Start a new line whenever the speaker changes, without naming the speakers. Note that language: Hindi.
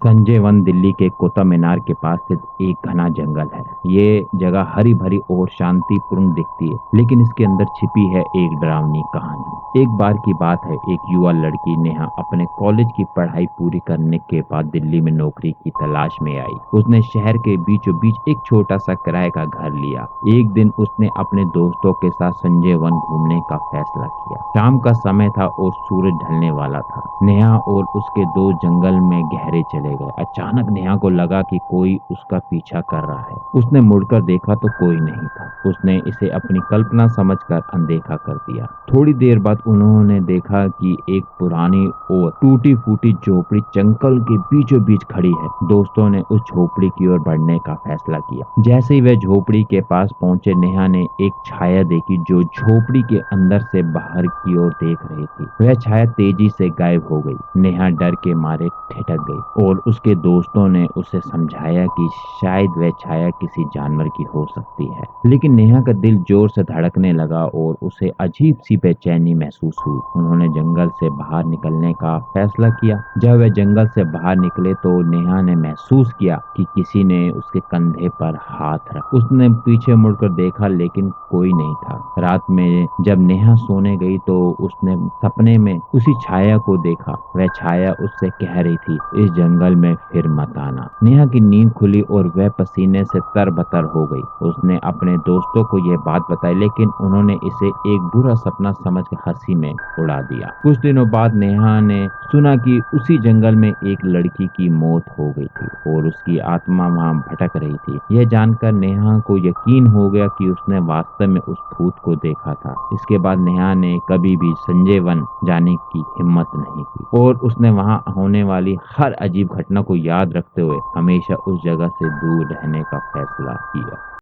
संजय वन दिल्ली के कुतुब मीनार के पास स्थित एक घना जंगल है। ये जगह हरी भरी और शांतिपूर्ण दिखती है, लेकिन इसके अंदर छिपी है एक डरावनी कहानी। एक बार की बात है, एक युवा लड़की नेहा अपने कॉलेज की पढ़ाई पूरी करने के बाद दिल्ली में नौकरी की तलाश में आई। उसने शहर के बीचों बीच एक छोटा सा किराए का घर लिया। एक दिन उसने अपने दोस्तों के साथ संजय वन घूमने का फैसला किया। शाम का समय था और सूरज ढलने वाला था। नेहा और उसके दोस्त जंगल में गहरे चले गए। अचानक नेहा को लगा कि कोई उसका पीछा कर रहा है। उसने मुड़कर देखा तो कोई नहीं था। उसने इसे अपनी कल्पना समझकर अनदेखा कर दिया। थोड़ी देर बाद उन्होंने देखा कि एक पुरानी और टूटी फूटी झोपड़ी जंगल के बीचों बीच खड़ी है। दोस्तों ने उस झोपड़ी की ओर बढ़ने का फैसला किया। जैसे ही वे झोपड़ी के पास पहुंचे, नेहा ने एक छाया देखी जो झोपड़ी के अंदर से बाहर की ओर देख रही थी। वह छाया तेजी से गायब हो गई। नेहा डर के मारे ठिठक गई और उसके दोस्तों ने उसे समझाया कि शायद वह छाया किसी जानवर की हो सकती है। लेकिन नेहा का दिल जोर से धड़कने लगा और उसे अजीब सी बेचैनी महसूस हुई। उन्होंने जंगल से बाहर निकलने का फैसला किया। जब वह जंगल से बाहर निकले तो नेहा ने महसूस किया कि किसी ने उसके कंधे पर हाथ रखा। उसने पीछे मुड़कर देखा, लेकिन कोई नहीं था। रात में जब नेहा सोने गई तो उसने सपने में उसी छाया को देखा। वह छाया उससे कह रही थी, इस जंगल में फिर मत आना। नेहा की नींद खुली और वह पसीने से तरबतर हो गई। उसने अपने दोस्तों को यह बात बताई, लेकिन उन्होंने इसे एक बुरा सपना समझकर हंसी में उड़ा दिया। कुछ दिनों बाद नेहा ने सुना कि उसी जंगल में एक लड़की की मौत हो गई थी और उसकी आत्मा वहां भटक रही थी। यह जानकर नेहा को यकीन हो गया कि उसने वास्तव में उस भूत को देखा था। इसके बाद नेहा ने कभी भी संजय वन जाने की हिम्मत नहीं की और उसने वहां होने वाली हर अजीब घटना को याद रखते हुए हमेशा उस जगह से दूर रहने का फैसला किया।